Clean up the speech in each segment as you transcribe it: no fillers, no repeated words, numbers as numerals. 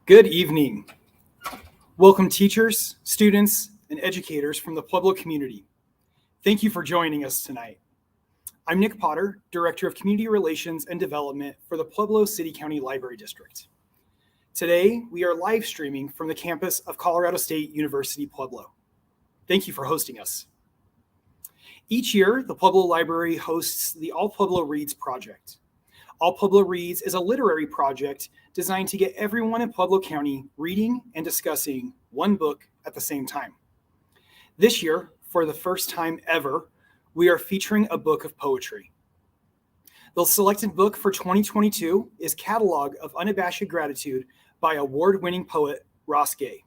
Good evening. Welcome teachers, students, and educators from the Pueblo community. Thank you for joining us tonight. I'm Nick Potter, Director of Community Relations and Development for the Pueblo City County Library District. Today, we are live streaming from the campus of Colorado State University, Pueblo. Thank you for hosting us. Each year, the Pueblo Library hosts the All Pueblo Reads project. All Pueblo Reads is a literary project designed to get everyone in Pueblo County reading and discussing one book at the same time. This year, for the first time ever, we are featuring a book of poetry. The selected book for 2022 is Catalog of Unabashed Gratitude by award-winning poet Ross Gay.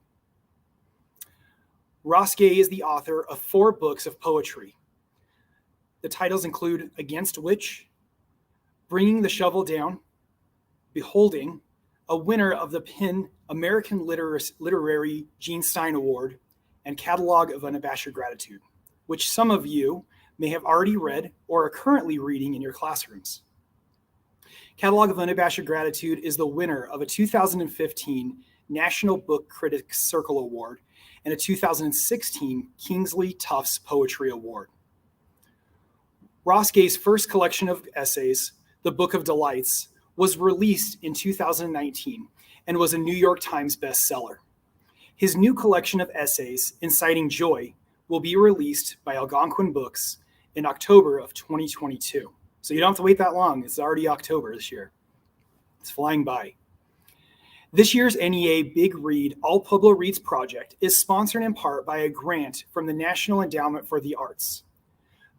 Ross Gay is the author of 4 books of poetry. The titles include Against Which, Bringing the Shovel Down, Beholding, a winner of the PEN American Literary Gene Stein Award, and Catalog of Unabashed Gratitude, which some of you may have already read or are currently reading in your classrooms. Catalog of Unabashed Gratitude is the winner of a 2015 National Book Critics Circle Award and a 2016 Kingsley Tufts Poetry Award. Ross Gay's first collection of essays, The Book of Delights, was released in 2019 and was a New York Times bestseller. His new collection of essays, Inciting Joy, will be released by Algonquin Books in October of 2022. So you don't have to wait that long. It's already October this year. It's flying by. This year's NEA Big Read All Pueblo Reads project is sponsored in part by a grant from the National Endowment for the Arts.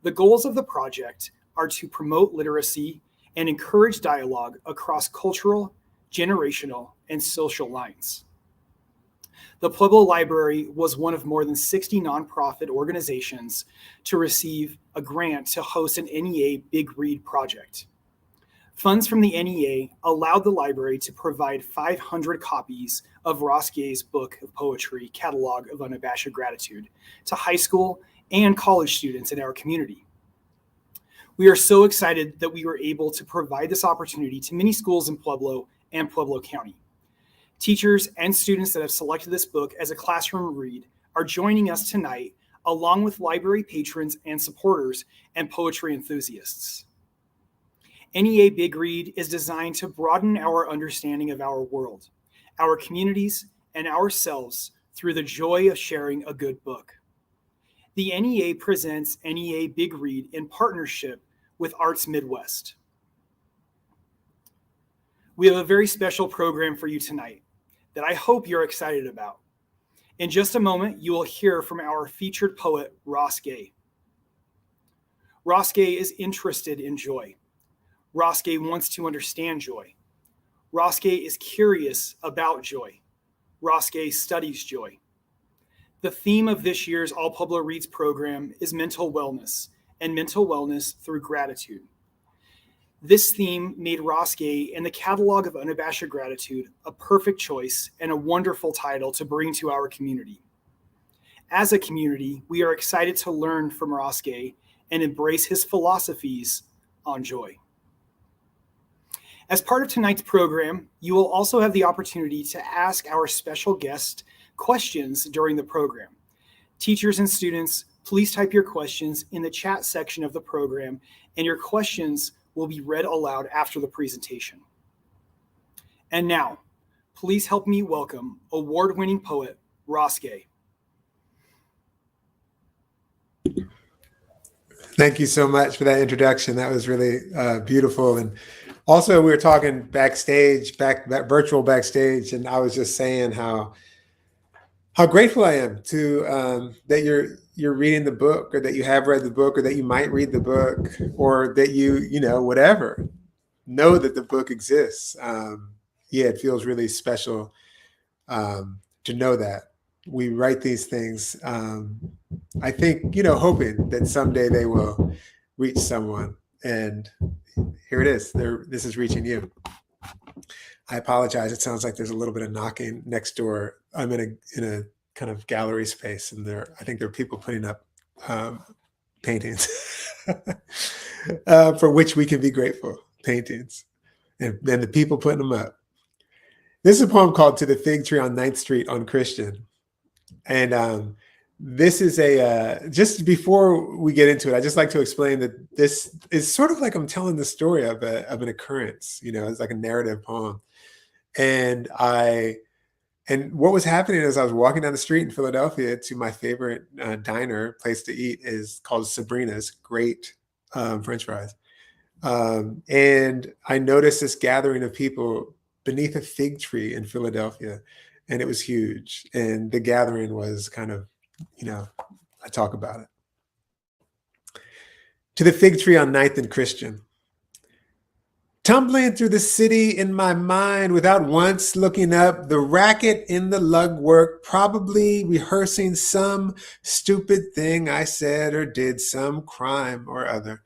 The goals of the project are to promote literacy and encourage dialogue across cultural, generational, and social lines. The Pueblo Library was one of more than 60 nonprofit organizations to receive a grant to host an NEA Big Read project. Funds from the NEA allowed the library to provide 500 copies of Ross Gay's book of poetry, Catalog of Unabashed Gratitude, to high school and college students in our community. We are so excited that we were able to provide this opportunity to many schools in Pueblo and Pueblo County. Teachers and students that have selected this book as a classroom read are joining us tonight, along with library patrons and supporters and poetry enthusiasts. NEA Big Read is designed to broaden our understanding of our world, our communities, and ourselves through the joy of sharing a good book. The NEA presents NEA Big Read in partnership with Arts Midwest. We have a very special program for you tonight that I hope you're excited about. In just a moment, you will hear from our featured poet, Ross Gay. Ross Gay is interested in joy. Ross Gay wants to understand joy. Ross Gay is curious about joy. Ross Gay studies joy. The theme of this year's All Pueblo Reads program is mental wellness, and mental wellness through gratitude. This theme made Ross Gay and the Catalog of Unabashed Gratitude a perfect choice and a wonderful title to bring to our community. As a community, we are excited to learn from Ross Gay and embrace his philosophies on joy. As part of tonight's program, you will also have the opportunity to ask our special guest questions during the program. Teachers and students, please type your questions in the chat section of the program, and your questions will be read aloud after the presentation. And now, please help me welcome award-winning poet Ross Gay. Thank you so much for that introduction. That was really beautiful. And also, we were talking backstage, virtual backstage, and I was just saying how grateful I am to that you're reading the book, or that you have read the book, or that you might read the book, or that you whatever, know that the book exists. It feels really special to know that we write these things. I think, hoping that someday they will reach someone, and here it is. This is reaching you. I apologize. It sounds like there's a little bit of knocking next door. I'm in a kind of gallery space, and I think there are people putting up paintings for which we can be grateful. Paintings, and the people putting them up. This is a poem called "To the Fig Tree on 9th Street on Christian," and this is just before we get into it, I just like to explain that this is sort of like I'm telling the story of an occurrence. It's like a narrative poem, and what was happening is I was walking down the street in Philadelphia to my favorite diner place to eat is called Sabrina's, great French fries. And I noticed this gathering of people beneath a fig tree in Philadelphia, and it was huge. And the gathering was kind of, I talk about it. To the fig tree on 9th and Christian. Tumbling through the city in my mind without once looking up, the racket in the lug work, probably rehearsing some stupid thing I said or did, some crime or other.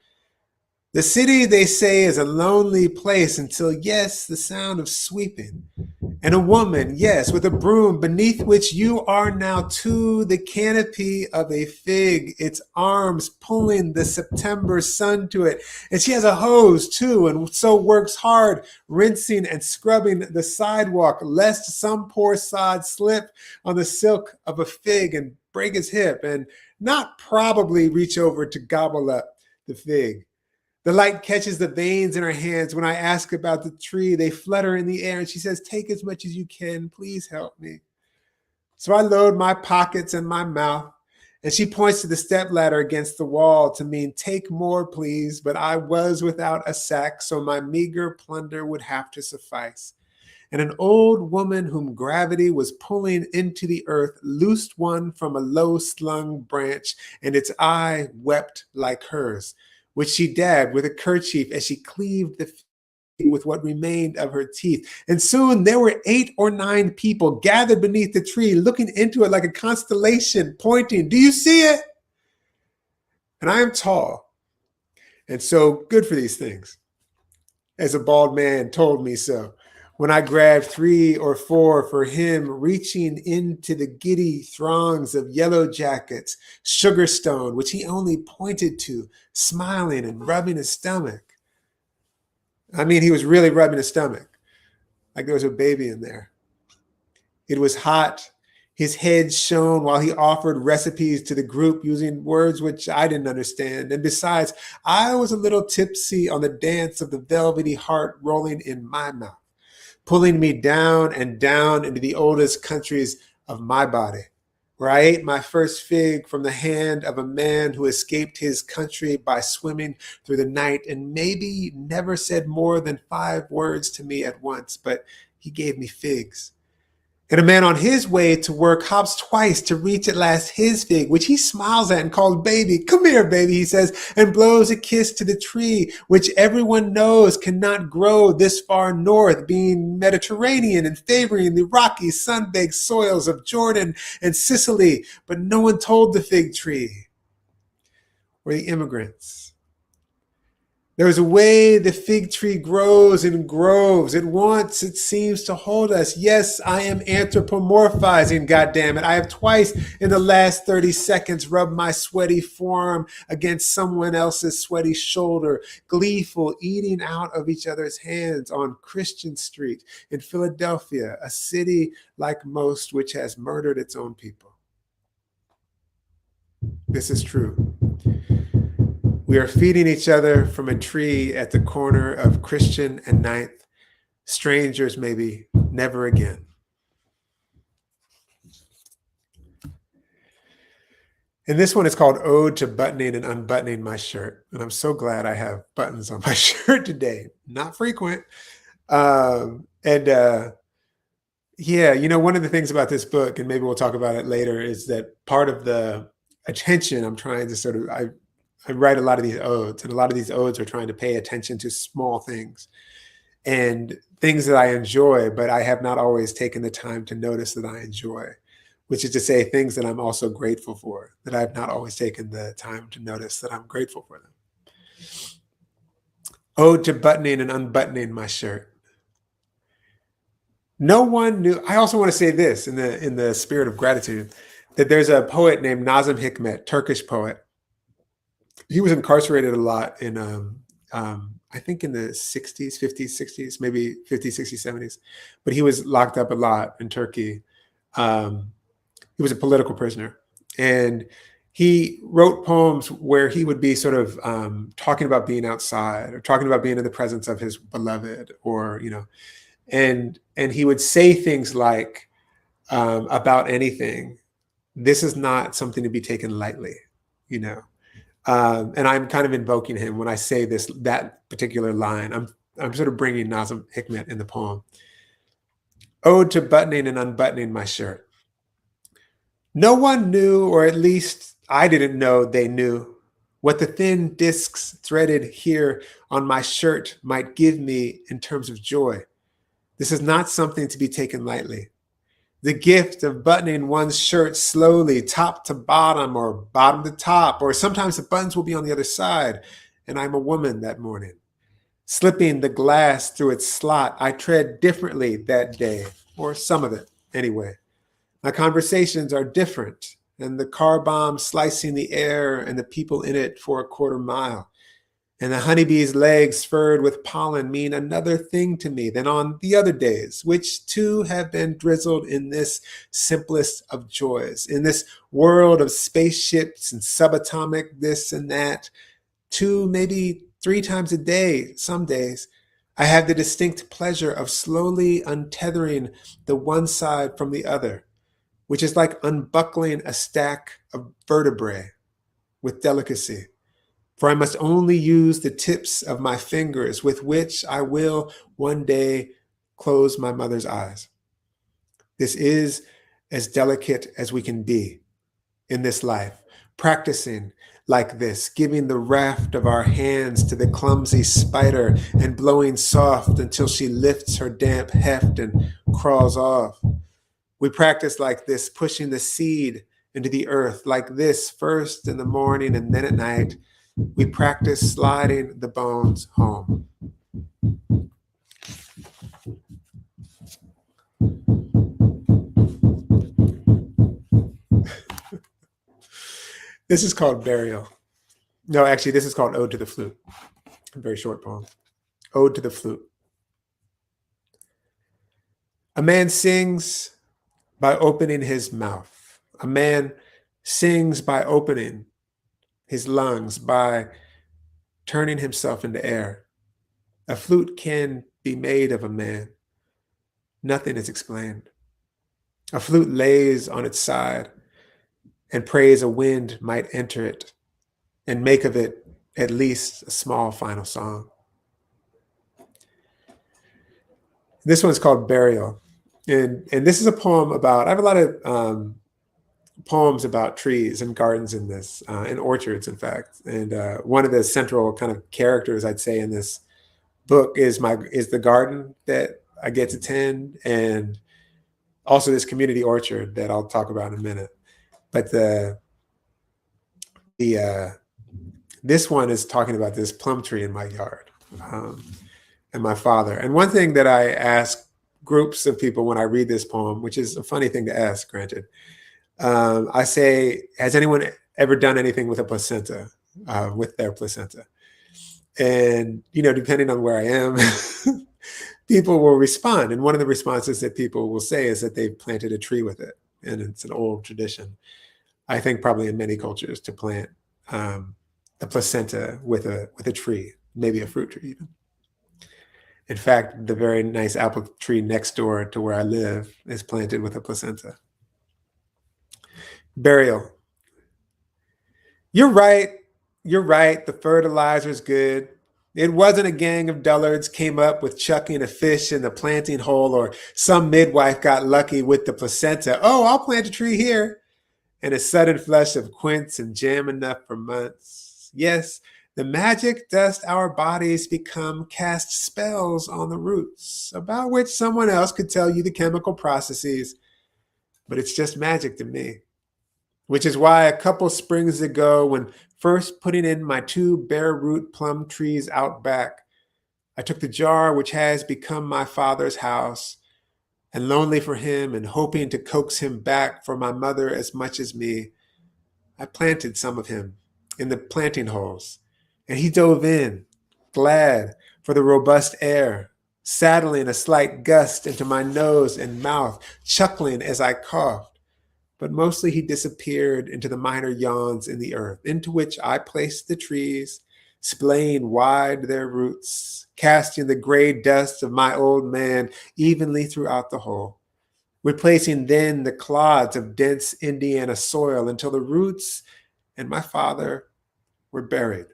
The city, they say, is a lonely place until, yes, the sound of sweeping. And a woman, yes, with a broom beneath which you are now to the canopy of a fig, its arms pulling the September sun to it. And she has a hose too, and so works hard, rinsing and scrubbing the sidewalk, lest some poor sod slip on the silk of a fig and break his hip, and not probably reach over to gobble up the fig. The light catches the veins in her hands. When I ask about the tree, they flutter in the air, and she says, "Take as much as you can. Please help me." So I load my pockets and my mouth, and she points to the stepladder against the wall to mean, "Take more, please." But I was without a sack, so my meager plunder would have to suffice. And an old woman whom gravity was pulling into the earth loosed one from a low-slung branch, and its eye wept like hers, which she dabbed with a kerchief as she cleaved the fig with what remained of her teeth. And soon there were 8 or 9 people gathered beneath the tree, looking into it like a constellation, pointing, "Do you see it?" And I am tall, and so good for these things, as a bald man told me so, when I grabbed 3 or 4 for him, reaching into the giddy throngs of yellow jackets, Sugarstone, which he only pointed to, smiling and rubbing his stomach. I mean, he was really rubbing his stomach, like there was a baby in there. It was hot. His head shone while he offered recipes to the group using words which I didn't understand. And besides, I was a little tipsy on the dance of the velvety heart rolling in my mouth, pulling me down and down into the oldest countries of my body, where I ate my first fig from the hand of a man who escaped his country by swimming through the night and maybe never said more than 5 words to me at once, but he gave me figs. And a man on his way to work hops twice to reach at last his fig, which he smiles at and calls baby. "Come here, baby," he says, and blows a kiss to the tree, which everyone knows cannot grow this far north, being Mediterranean and favoring the rocky, sun-baked soils of Jordan and Sicily. But no one told the fig tree or the immigrants. There is a way the fig tree grows in groves. It wants, it seems, to hold us. Yes, I am anthropomorphizing, goddammit. I have twice in the last 30 seconds rubbed my sweaty forearm against someone else's sweaty shoulder, gleeful, eating out of each other's hands on Christian Street in Philadelphia, a city like most which has murdered its own people. This is true. We are feeding each other from a tree at the corner of Christian and 9th. Strangers, maybe, never again. And this one is called "Ode to Buttoning and Unbuttoning My Shirt." And I'm so glad I have buttons on my shirt today. Not frequent. Yeah, one of the things about this book, and maybe we'll talk about it later, is that part of the attention I'm trying to I write a lot of these odes, and a lot of these odes are trying to pay attention to small things and things that I enjoy, but I have not always taken the time to notice that I enjoy, which is to say things that I'm also grateful for, that I've not always taken the time to notice that I'm grateful for them. Ode to Buttoning and Unbuttoning My Shirt. No one knew. I also want to say this in the spirit of gratitude, that there's a poet named Nazim Hickman, Turkish poet. He was incarcerated a lot in I think in the 60s, 50s, 60s, maybe 50s, 60s, 70s. But he was locked up a lot in Turkey. He was a political prisoner. And he wrote poems where he would be sort of talking about being outside or talking about being in the presence of his beloved, or, and he would say things like about anything, this is not something to be taken lightly, and I'm kind of invoking him when I say that particular line. I'm sort of bringing Nazim Hickman in the poem. Ode to buttoning and unbuttoning my shirt. No one knew, or at least I didn't know they knew, what the thin discs threaded here on my shirt might give me in terms of joy. This is not something to be taken lightly. The gift of buttoning one's shirt slowly, top to bottom or bottom to top, or sometimes the buttons will be on the other side, and I'm a woman that morning. Slipping the glass through its slot, I tread differently that day, or some of it anyway. My conversations are different, and the car bomb slicing the air and the people in it for a quarter mile. And the honeybee's legs furred with pollen mean another thing to me than on the other days, which too have been drizzled in this simplest of joys, in this world of spaceships and subatomic this and that. 2, maybe 3 times a day, some days, I have the distinct pleasure of slowly untethering the one side from the other, which is like unbuckling a stack of vertebrae with delicacy. For I must only use the tips of my fingers with which I will one day close my mother's eyes. This is as delicate as we can be in this life, practicing like this, giving the raft of our hands to the clumsy spider and blowing soft until she lifts her damp heft and crawls off. We practice like this, pushing the seed into the earth like this, first in the morning and then at night. We practice sliding the bones home. This is called Burial. No, actually, this is called Ode to the Flute. A very short poem. Ode to the Flute. A man sings by opening his mouth. A man sings by opening his lungs, by turning himself into air. A flute can be made of a man. Nothing is explained. A flute lays on its side and prays a wind might enter it and make of it at least a small final song. This one's called Burial. And this is a poem about, I have a lot of poems about trees and gardens in this, and orchards, in fact. And one of the central kind of characters, I'd say, in this book is the garden that I get to tend, and also this community orchard that I'll talk about in a minute. But this one is talking about this plum tree in my yard, and my father. And one thing that I ask groups of people when I read this poem, which is a funny thing to ask, granted, I say, has anyone ever done anything with a placenta, with their placenta? And, depending on where I am, people will respond. And one of the responses that people will say is that they've planted a tree with it. And it's an old tradition, I think probably in many cultures, to plant the placenta with a tree, maybe a fruit tree even. In fact, the very nice apple tree next door to where I live is planted with a placenta. Burial. You're right. The fertilizer's good. It wasn't a gang of dullards came up with chucking a fish in the planting hole, or some midwife got lucky with the placenta. Oh, I'll plant a tree here. And a sudden flush of quince and jam enough for months. Yes, the magic dust our bodies become cast spells on the roots, about which someone else could tell you the chemical processes. But it's just magic to me. Which is why a couple springs ago, when first putting in my 2 bare root plum trees out back, I took the jar which has become my father's house, and lonely for him and hoping to coax him back for my mother as much as me, I planted some of him in the planting holes, and he dove in, glad, for the robust air, saddling a slight gust into my nose and mouth, chuckling as I coughed. But mostly he disappeared into the minor yawns in the earth, into which I placed the trees, splaying wide their roots, casting the gray dust of my old man evenly throughout the hole, replacing then the clods of dense Indiana soil until the roots and my father were buried,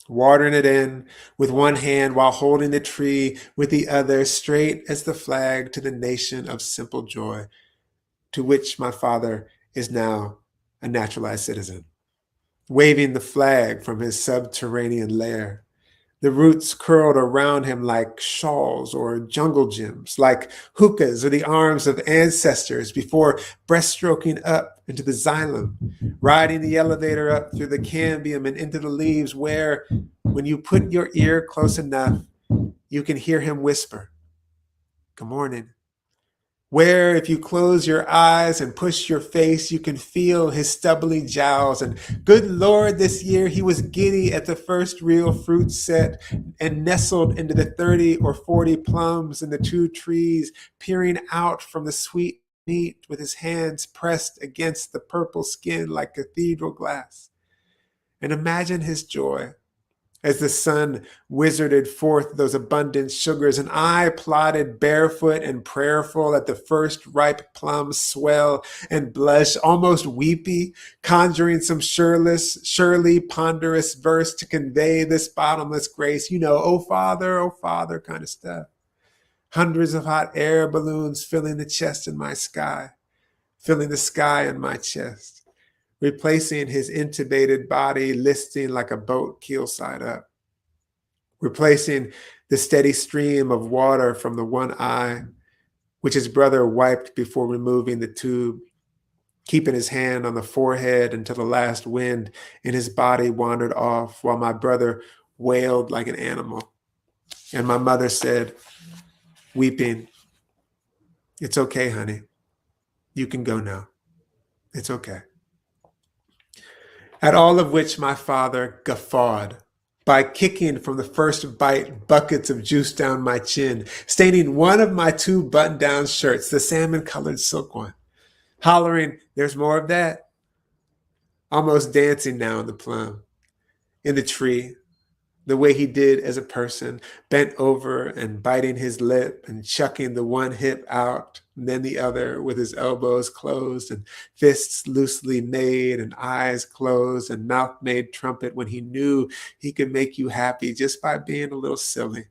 watering it in with one hand while holding the tree with the other straight as the flag to the nation of simple joy, to which my father is now a naturalized citizen, waving the flag from his subterranean lair. The roots curled around him like shawls or jungle gyms, like hookahs or the arms of ancestors before breaststroking up into the xylem, riding the elevator up through the cambium and into the leaves where, when you put your ear close enough, you can hear him whisper, "Good morning." Where, if you close your eyes and push your face, you can feel his stubbly jowls. And good Lord, this year he was giddy at the first real fruit set and nestled into the 30 or 40 plums in the 2 trees, peering out from the sweet meat with his hands pressed against the purple skin like cathedral glass. And imagine his joy as the sun wizarded forth those abundant sugars, and I plodded barefoot and prayerful at the first ripe plums swell and blush, almost weepy, conjuring some surely ponderous verse to convey this bottomless grace. You know, oh Father kind of stuff. Hundreds of hot air balloons filling the chest in my sky, filling the sky in my chest, replacing his intubated body listing like a boat keelside up, replacing the steady stream of water from the one eye, which his brother wiped before removing the tube, keeping his hand on the forehead until the last wind in his body wandered off while my brother wailed like an animal. And my mother said, weeping, "It's okay, honey. You can go now. It's okay." At all of which my father guffawed by kicking from the first bite buckets of juice down my chin, staining one of my 2 button-down shirts, the salmon-colored silk one, hollering, "There's more of that," almost dancing now in the plum, in the tree, the way he did as a person, bent over and biting his lip and chucking the one hip out and then the other with his elbows closed and fists loosely made and eyes closed and mouth made trumpet when he knew he could make you happy just by being a little silly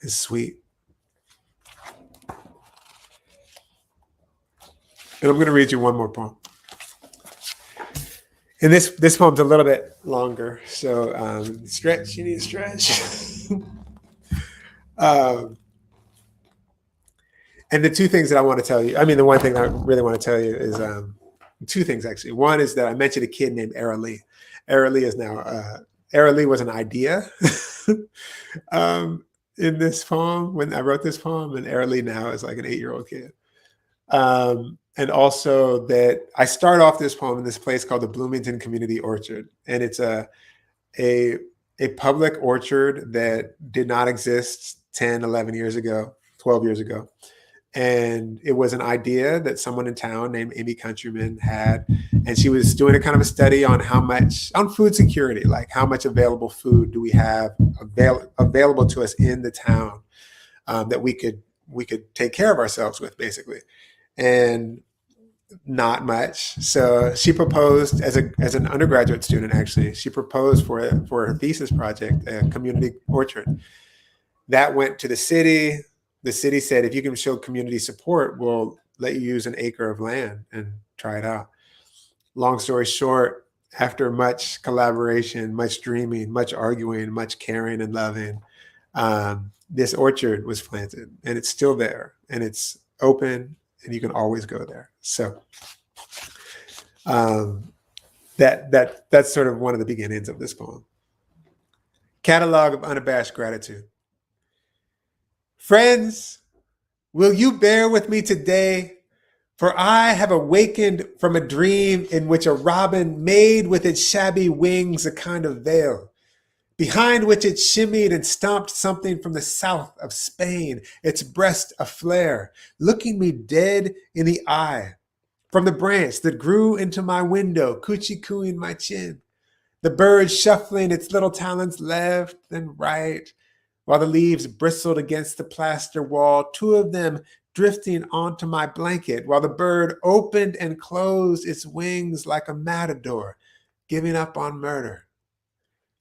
and sweet. And I'm going to read you one more poem. And this poem's a little bit longer, so stretch, you need to stretch. And the 2 things that I want to tell you, the one thing I really want to tell you is 2 things, actually. One is that I mentioned a kid named Aralee. Aralee is now, Aralee was an idea in this poem when I wrote this poem, and Aralee now is like an 8-year-old kid. And also that I start off this poem in this place called the Bloomington Community Orchard. And it's a public orchard that did not exist 10, 11 years ago, 12 years ago. And it was an idea that someone in town named Amy Countryman had. And she was doing a kind of a study on on food security, like how much available food do we have available to us in the town that we could take care of ourselves with, basically. And not much. So she proposed as an undergraduate student, actually, she proposed for her thesis project, a community orchard. That went to the city. The city said, if you can show community support, we'll let you use an acre of land and try it out. Long story short, after much collaboration, much dreaming, much arguing, much caring and loving, this orchard was planted, and it's still there, and it's open, and you can always go there. So that's sort of one of the beginnings of this poem. Catalog of Unabashed Gratitude. Friends, will you bear with me today? For I have awakened from a dream in which a robin made with its shabby wings a kind of veil, behind which it shimmied and stomped something from the south of Spain, its breast aflare, looking me dead in the eye. From the branch that grew into my window, coochie-cooing my chin, the bird shuffling its little talons left and right, while the leaves bristled against the plaster wall, two of them drifting onto my blanket, while the bird opened and closed its wings like a matador, giving up on murder,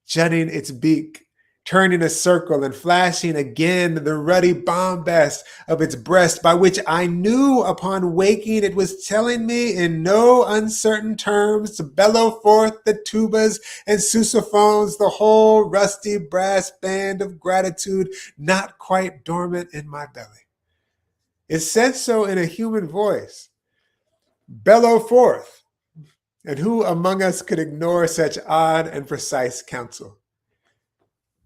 jutting its beak, turning a circle and flashing again the ruddy bombast of its breast, by which I knew upon waking it was telling me in no uncertain terms to bellow forth the tubas and sousaphones, the whole rusty brass band of gratitude not quite dormant in my belly. It said so in a human voice. Bellow forth. And who among us could ignore such odd and precise counsel?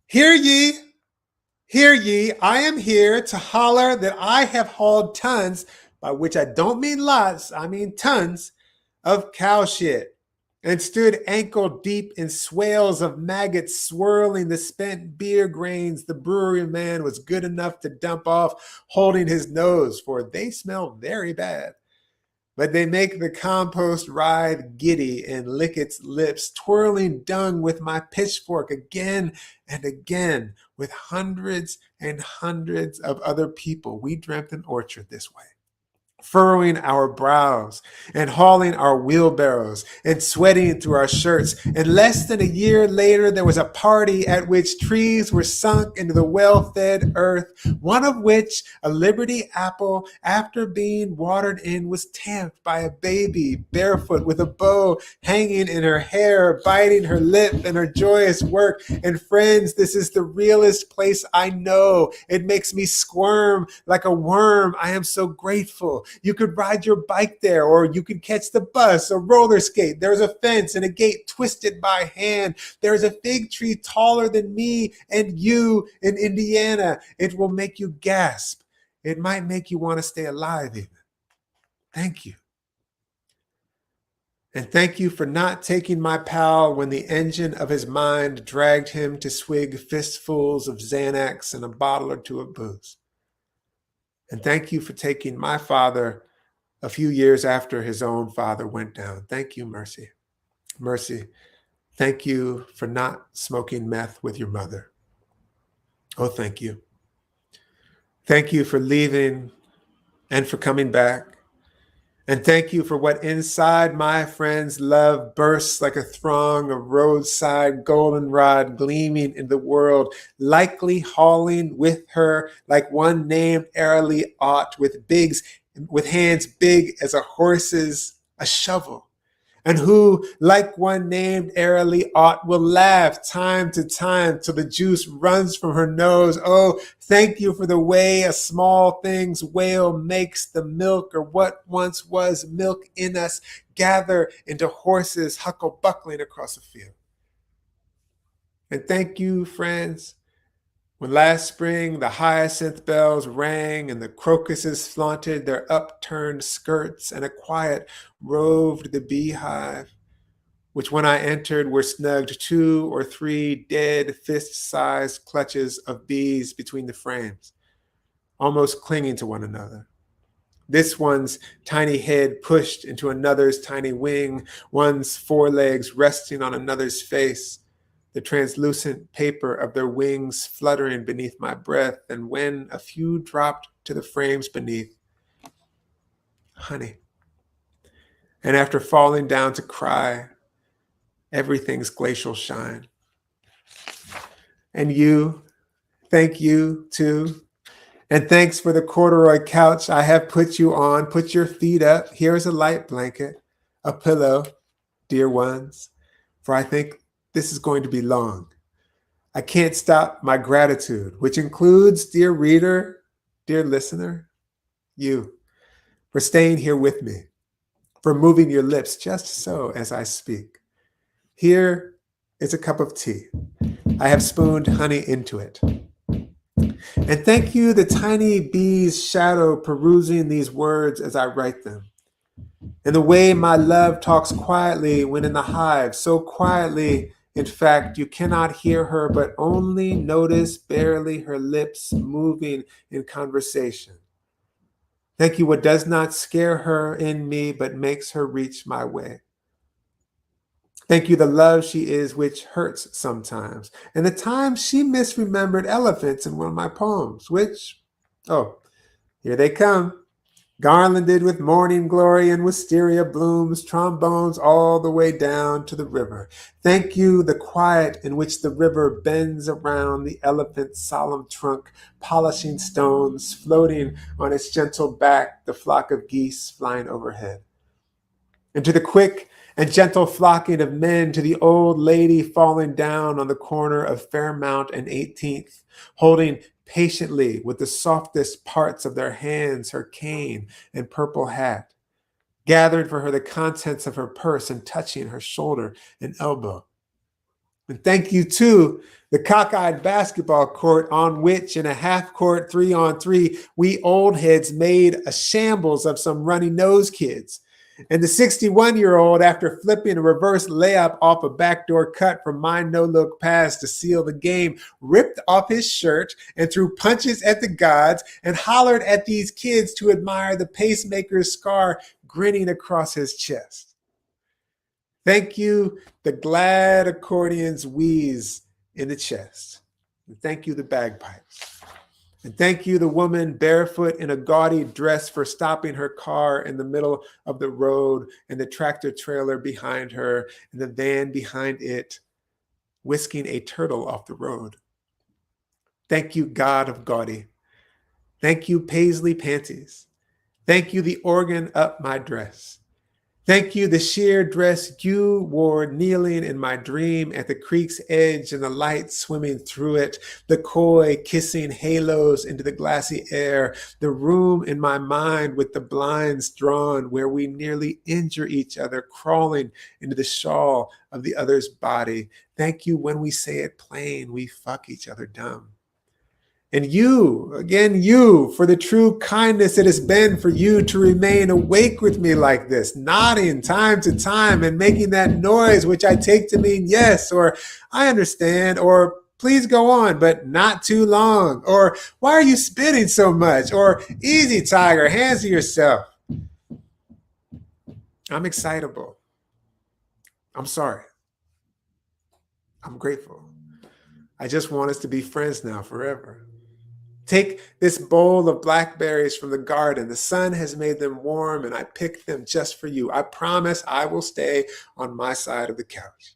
Hear ye, I am here to holler that I have hauled tons, by which I don't mean lots, I mean tons, of cow shit, and stood ankle deep in swales of maggots swirling the spent beer grains the brewery man was good enough to dump off, holding his nose, for they smell very bad. But they make the compost writhe giddy and lick its lips, twirling dung with my pitchfork again and again. With hundreds and hundreds of other people, we dreamt an orchard this way, furrowing our brows and hauling our wheelbarrows and sweating through our shirts. And less than a year later, there was a party at which trees were sunk into the well-fed earth, one of which, a Liberty apple, after being watered in, was tamped by a baby, barefoot with a bow hanging in her hair, biting her lip in her joyous work. And friends, this is the realest place I know. It makes me squirm like a worm. I am so grateful. You could ride your bike there, or you could catch the bus or roller skate. There's a fence and a gate twisted by hand. There's a fig tree taller than me and you in Indiana. It will make you gasp. It might make you want to stay alive even. Thank you. And thank you for not taking my pal when the engine of his mind dragged him to swig fistfuls of Xanax and a bottle or two of booze. And thank you for taking my father a few years after his own father went down. Thank you, Mercy. Mercy, thank you for not smoking meth with your mother. Oh, thank you. Thank you for leaving and for coming back. And thank you for what inside my friend's love bursts like a throng of roadside goldenrod gleaming in the world, likely hauling with her like one named airily ought, with hands big as a horse's, a shovel. And who, like one named airily ought, will laugh time to time till the juice runs from her nose. Oh, thank you for the way a small thing's wail makes the milk, or what once was milk in us, gather into horses huckle-buckling across a field. And thank you, friends, when last spring the hyacinth bells rang and the crocuses flaunted their upturned skirts and a quiet roved the beehive, which when I entered were snugged 2 or 3 dead fist-sized clutches of bees between the frames, almost clinging to one another. This one's tiny head pushed into another's tiny wing, one's forelegs resting on another's face, the translucent paper of their wings fluttering beneath my breath, and when a few dropped to the frames beneath, honey. And after falling down to cry, everything's glacial shine. And you, thank you too. And thanks for the corduroy couch I have put you on. Put your feet up. Here's a light blanket, a pillow, dear ones, for I think this is going to be long. I can't stop my gratitude, which includes, dear reader, dear listener, you, for staying here with me, for moving your lips just so as I speak. Here is a cup of tea. I have spooned honey into it. And thank you, the tiny bee's shadow perusing these words as I write them. And the way my love talks quietly when in the hive, so quietly In fact, you cannot hear her, but only notice barely her lips moving in conversation. Thank you, what does not scare her in me, but makes her reach my way. Thank you, the love she is, which hurts sometimes. And the time she misremembered elephants in one of my poems, which, oh, here they come. Garlanded with morning glory and wisteria blooms, trombones all the way down to the river. Thank you, the quiet in which the river bends around the elephant's solemn trunk, polishing stones, floating on its gentle back, the flock of geese flying overhead. And to the quick and gentle flocking of men, to the old lady falling down on the corner of Fairmount and 18th, holding patiently with the softest parts of their hands her cane and purple hat, gathered for her the contents of her purse and touching her shoulder and elbow. And thank you to the cockeyed basketball court on which, in a half-court 3-on-3, we old heads made a shambles of some runny-nosed kids. And the 61-year-old, after flipping a reverse layup off a backdoor cut from my no-look pass to seal the game, ripped off his shirt and threw punches at the gods and hollered at these kids to admire the pacemaker's scar grinning across his chest. Thank you, the glad accordion's wheeze in the chest. And thank you, the bagpipes. And thank you, the woman barefoot in a gaudy dress, for stopping her car in the middle of the road and the tractor trailer behind her and the van behind it, whisking a turtle off the road. Thank you, God of gaudy. Thank you, paisley panties. Thank you, the organ up my dress. Thank you, the sheer dress you wore kneeling in my dream at the creek's edge and the light swimming through it, the koi kissing halos into the glassy air, the room in my mind with the blinds drawn where we nearly injure each other, crawling into the shawl of the other's body. Thank you, when we say it plain, we fuck each other dumb. And you, again, you, for the true kindness it has been for you to remain awake with me like this, nodding time to time and making that noise which I take to mean yes, or I understand, or please go on, but not too long, or why are you spitting so much, or easy, tiger, hands to yourself. I'm excitable. I'm sorry. I'm grateful. I just want us to be friends now forever. Take this bowl of blackberries from the garden. The sun has made them warm, and I picked them just for you. I promise I will stay on my side of the couch.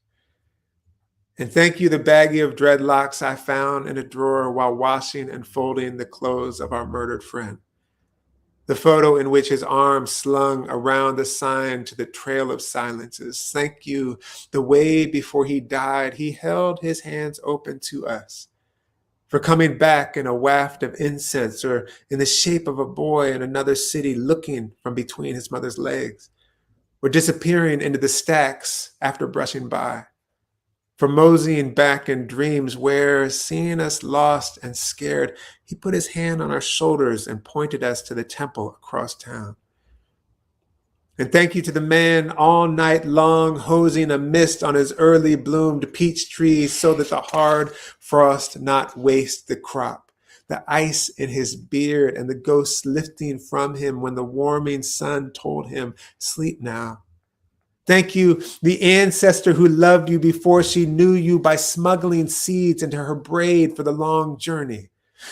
And thank you, the baggie of dreadlocks I found in a drawer while washing and folding the clothes of our murdered friend. The photo in which his arm slung around the sign to the Trail of Silences. Thank you, the way before he died, he held his hands open to us. For coming back in a waft of incense, or in the shape of a boy in another city looking from between his mother's legs, or disappearing into the stacks after brushing by. For moseying back in dreams where, seeing us lost and scared, he put his hand on our shoulders and pointed us to the temple across town. And thank you to the man all night long hosing a mist on his early bloomed peach trees so that the hard frost not waste the crop. The ice in his beard and the ghosts lifting from him when the warming sun told him, sleep now. Thank you, the ancestor who loved you before she knew you by smuggling seeds into her braid for the long journey.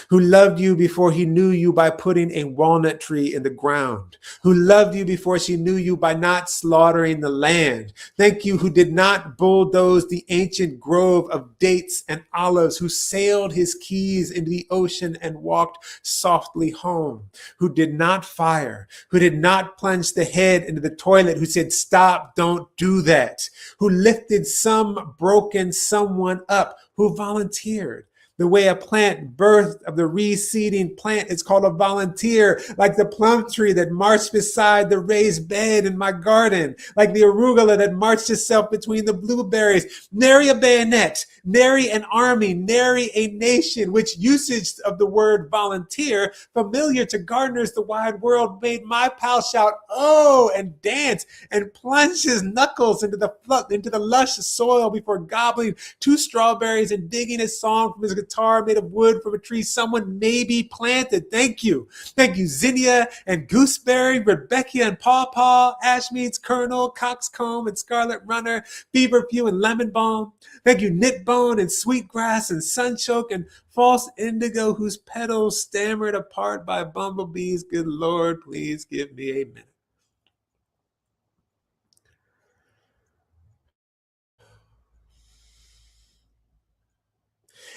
Who loved you before he knew you by putting a walnut tree in the ground, who loved you before she knew you by not slaughtering the land. Thank you, who did not bulldoze the ancient grove of dates and olives, who sailed his keys into the ocean and walked softly home, who did not fire, who did not plunge the head into the toilet, who said, stop, don't do that, who lifted some broken someone up, who volunteered. The way a plant birthed of the reseeding plant is called a volunteer, like the plum tree that marched beside the raised bed in my garden, like the arugula that marched itself between the blueberries. Nary a bayonet, nary an army, nary a nation, which usage of the word volunteer, familiar to gardeners the wide world, made my pal shout, oh, and dance, and plunge his knuckles into the lush soil before gobbling 2 strawberries and digging a song from his guitar made of wood from a tree someone maybe planted. Thank you. Thank you, Zinnia and Gooseberry, Rebecca and Pawpaw, Ashmead's Kernel, Coxcomb and Scarlet Runner, Feverfew and Lemon Balm. Thank you, Knitbone and Sweetgrass and Sunchoke and False Indigo, whose petals stammered apart by bumblebees. Good Lord, please give me a minute.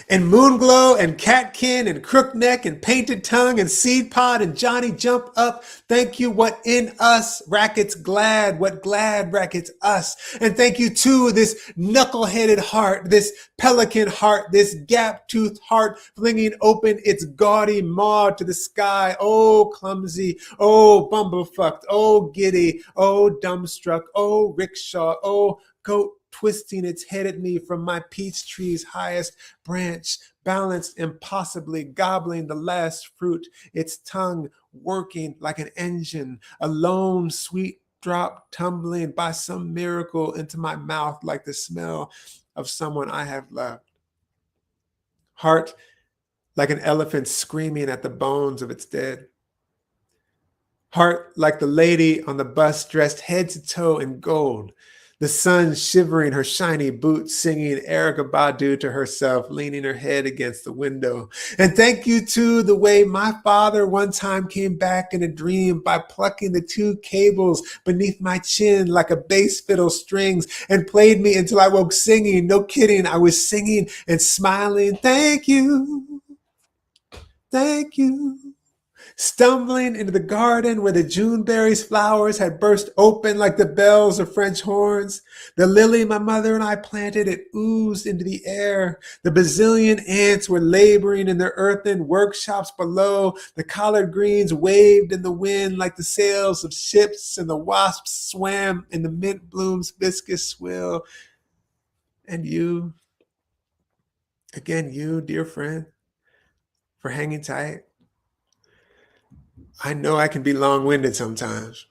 And Moonglow and Catkin and Crookneck and Painted Tongue and Seed Pod and Johnny Jump Up. Thank you, what in us rackets glad, what glad rackets us. And thank you to this knuckle-headed heart, this pelican heart, this gap-toothed heart flinging open its gaudy maw to the sky. Oh, clumsy, oh, bumblefucked, oh, giddy, oh, dumbstruck, oh, rickshaw, oh, goat twisting its head at me from my peach tree's highest branch, balanced impossibly, gobbling the last fruit, its tongue working like an engine, a lone sweet drop tumbling by some miracle into my mouth like the smell of someone I have loved. Heart like an elephant screaming at the bones of its dead. Heart like the lady on the bus dressed head to toe in gold, the sun shivering her shiny boots, singing Erykah Badu to herself, leaning her head against the window. And thank you to the way my father one time came back in a dream by plucking the 2 cables beneath my chin like a bass fiddle strings and played me until I woke singing. No kidding, I was singing and smiling. Thank you. Thank you. Stumbling into the garden where the Juneberry's flowers had burst open like the bells of French horns. The lily my mother and I planted, it oozed into the air. The bazillion ants were laboring in their earthen workshops below. The collard greens waved in the wind like the sails of ships, and the wasps swam in the mint bloom's viscous swill. And you, again, you, dear friend, for hanging tight. I know I can be long-winded sometimes.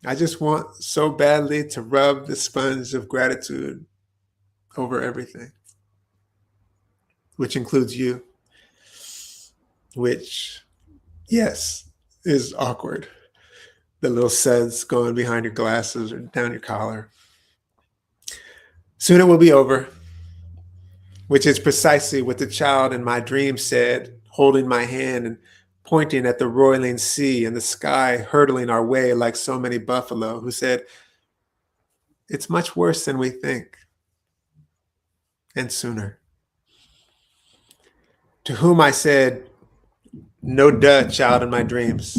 I just want so badly to rub the sponge of gratitude over everything, which includes you, which, yes, is awkward. The little suds going behind your glasses or down your collar. Soon it will be over, which is precisely what the child in my dream said, holding my hand and pointing at the roiling sea and the sky hurtling our way like so many buffalo, who said, it's much worse than we think, and sooner. To whom I said, no duh, child in my dreams.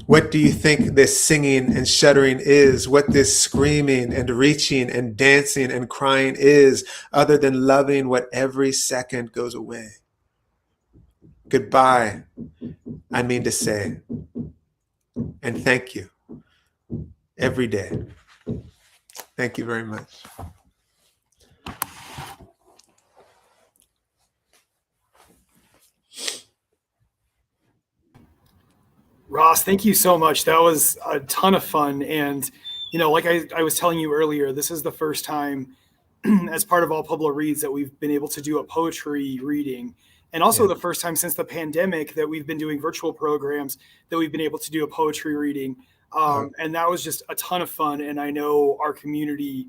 What do you think this singing and shuddering is? What this screaming and reaching and dancing and crying is, other than loving what every second goes away? Goodbye, I mean to say, and thank you every day. Thank you very much. Ross, thank you so much. That was a ton of fun. And, like I was telling you earlier, this is the first time as part of All Pueblo Reads that we've been able to do a poetry reading. And also the first time since the pandemic that we've been doing virtual programs that we've been able to do a poetry reading. And that was just a ton of fun. And I know our community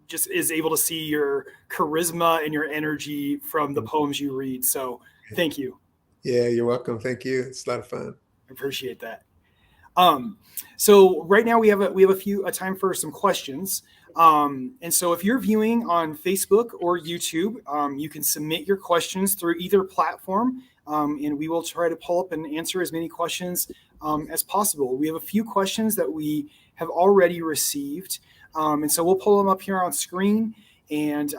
just is able to see your charisma and your energy from the poems you read. So thank you. Yeah, you're welcome. Thank you. It's a lot of fun. I appreciate that. So right now we have a time for some questions. And so if you're viewing on Facebook or YouTube, you can submit your questions through either platform, and we will try to pull up and answer as many questions as possible. We have a few questions that we have already received, and so we'll pull them up here on screen. and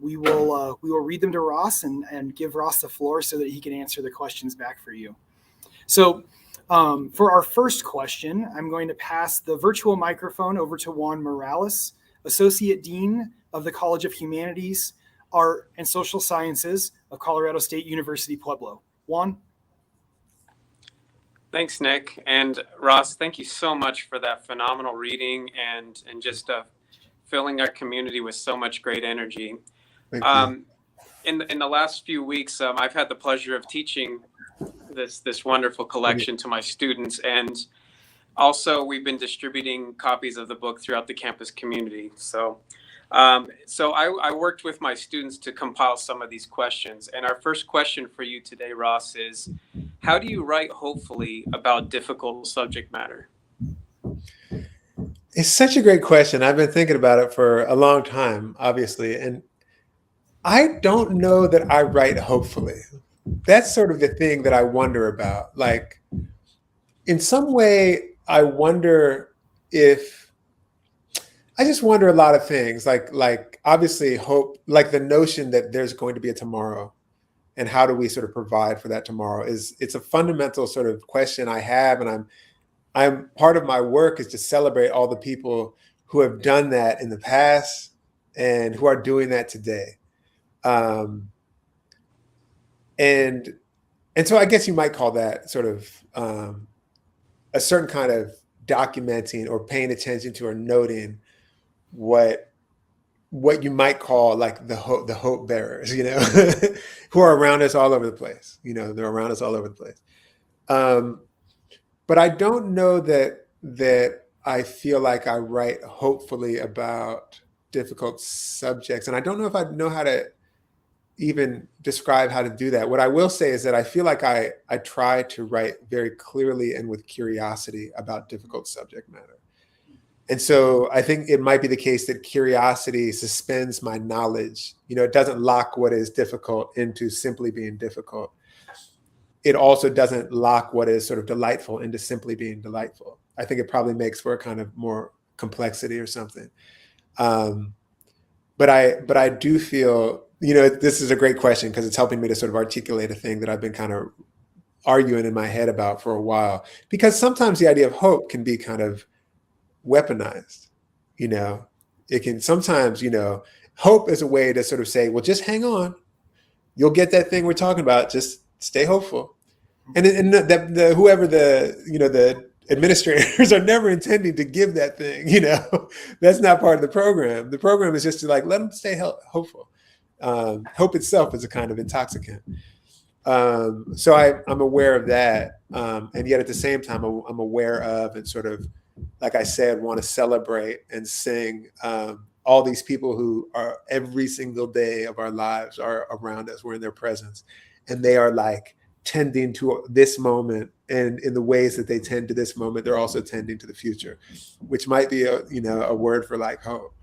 we will read them to Ross and give Ross the floor so that he can answer the questions back for you. So for our first question, I'm going to pass the virtual microphone over to Juan Morales, Associate Dean of the College of Humanities, Art, and Social Sciences of Colorado State University, Pueblo. Juan? Thanks, Nick. And Ross, thank you so much for that phenomenal reading and just filling our community with so much great energy. Thank you. In the last few weeks, I've had the pleasure of teaching this wonderful collection to my students, and also we've been distributing copies of the book throughout the campus community. So I worked with my students to compile some of these questions. And our first question for you today, Ross, is how do you write hopefully about difficult subject matter? It's such a great question. I've been thinking about it for a long time, obviously. And I don't know that I write hopefully. That's sort of the thing that I wonder about. Like, in some way, I wonder if I just wonder a lot of things, like obviously hope, like the notion that there's going to be a tomorrow, and how do we sort of provide for that tomorrow it's a fundamental sort of question I have, and I'm part of my work is to celebrate all the people who have done that in the past and who are doing that today, and so I guess you might call that sort of a certain kind of documenting or paying attention to or noting what you might call like the hope bearers, who are around us all over the place. They're around us all over the place. But I don't know that I feel like I write hopefully about difficult subjects. And I don't know if I know how to even describe how to do that. What I will say is that I feel like I try to write very clearly and with curiosity about difficult subject matter. And so I think it might be the case that curiosity suspends my knowledge. It doesn't lock what is difficult into simply being difficult. It also doesn't lock what is sort of delightful into simply being delightful. I think it probably makes for a kind of more complexity or something. But I do feel, this is a great question because it's helping me to sort of articulate a thing that I've been kind of arguing in my head about for a while. Because sometimes the idea of hope can be kind of weaponized. It can sometimes, hope is a way to sort of say, well, just hang on. You'll get that thing we're talking about. Just stay hopeful. And whoever the administrators are never intending to give that thing, that's not part of the program. The program is just to let them stay hopeful. Hope itself is a kind of intoxicant. So I'm aware of that. And yet at the same time, I'm aware of and sort of, like I said, want to celebrate and sing all these people who are every single day of our lives are around us. We're in their presence. And they are like tending to this moment. And in the ways that they tend to this moment, they're also tending to the future, which might be a word for like hope.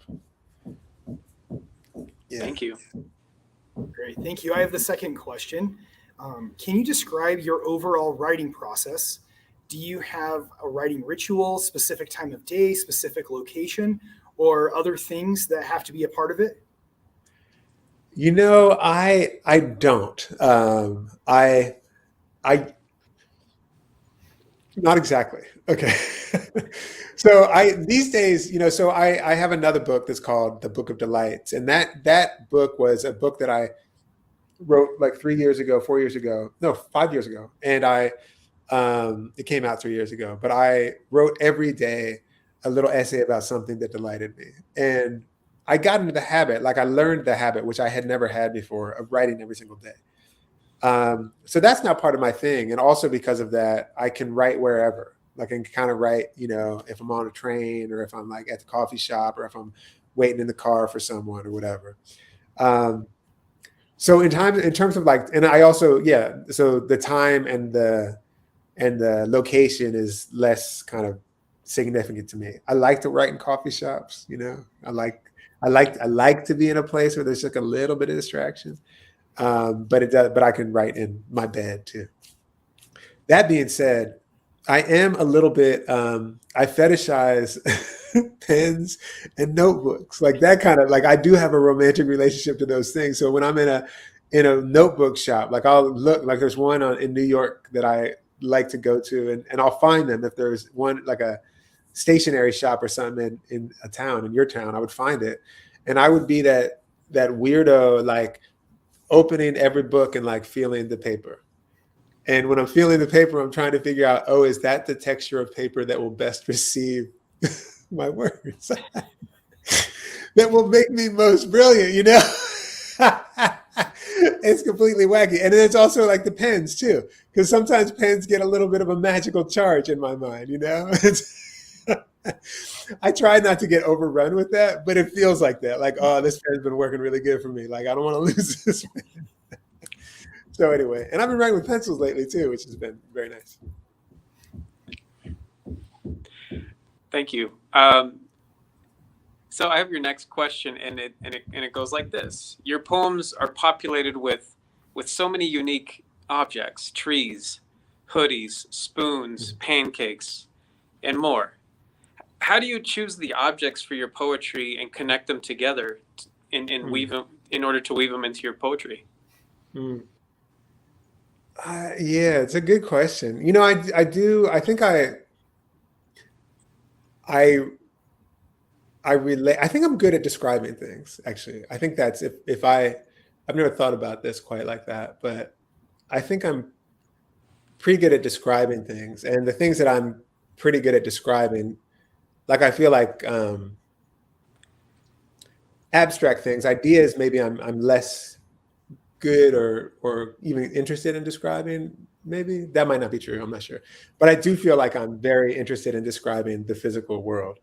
Yeah. Thank you. Great. Thank you. I have the second question. Can you describe your overall writing process? Do you have a writing ritual, specific time of day, specific location, or other things that have to be a part of it? I don't. I not exactly. Okay. So these days, so I have another book that's called The Book of Delights. And that book was a book that I wrote like 4 years ago. No, 5 years ago. And it came out 3 years ago, but I wrote every day a little essay about something that delighted me. And I got into the habit, like I learned the habit, which I had never had before, of writing every single day. So that's not part of my thing. And also because of that, I can write wherever. Like I can kind of write, if I'm on a train or if I'm like at the coffee shop or if I'm waiting in the car for someone or whatever. So in terms of like, and I also, so the time and the location is less kind of significant to me. I like to write in coffee shops, I like to be in a place where there's just a little bit of distraction. But I can write in my bed too. That being said, I am a little bit, I fetishize pens and notebooks. Like that kind of, like I do have a romantic relationship to those things. So when I'm in a notebook shop, like I'll look, like there's one in New York that I like to go to, and I'll find them. If there's one like a stationery shop or something in a town, in your town, I would find it. And I would be that weirdo, like opening every book and like feeling the paper. And when I'm feeling the paper, I'm trying to figure out, oh, is that the texture of paper that will best receive my words? That will make me most brilliant, you know? It's completely wacky. And then it's also like the pens too, because sometimes pens get a little bit of a magical charge in my mind, you know? I try not to get overrun with that, but it feels like that. Like, oh, this pen's been working really good for me. Like, I don't want to lose this pen. So anyway, and I've been writing with pencils lately too, which has been very nice. Thank you. So I have your next question, and it goes like this: your poems are populated with so many unique objects, trees, hoodies, spoons, pancakes, and more. How do you choose the objects for your poetry and connect them together and weave them in order to weave them into your poetry? Yeah, it's a good question. You know, I think I relate. I think I'm good at describing things, actually. I think that's if I've never thought about this quite like that, but I think I'm pretty good at describing things. And the things that I'm pretty good at describing, like I feel like abstract things, ideas, maybe I'm less good or even interested in describing. Maybe that might not be true. I'm not sure. But I do feel like I'm very interested in describing the physical world.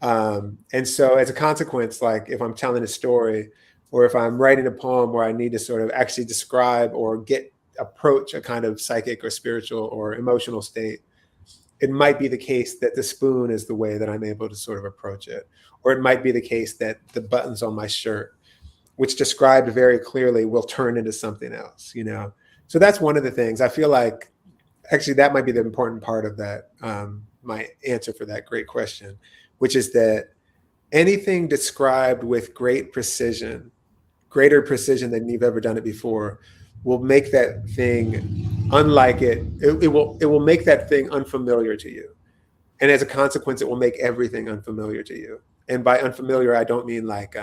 And so as a consequence, like if I'm telling a story or if I'm writing a poem where I need to sort of actually describe or approach a kind of psychic or spiritual or emotional state, it might be the case that the spoon is the way that I'm able to sort of approach it. Or it might be the case that the buttons on my shirt, which described very clearly, will turn into something else, you know? So that's one of the things. I feel like actually that might be the important part of that, my answer for that great question, which is that anything described with great precision, greater precision than you've ever done it before, will make that thing unlike it. It will make that thing unfamiliar to you. And as a consequence, it will make everything unfamiliar to you. And by unfamiliar, I don't mean like,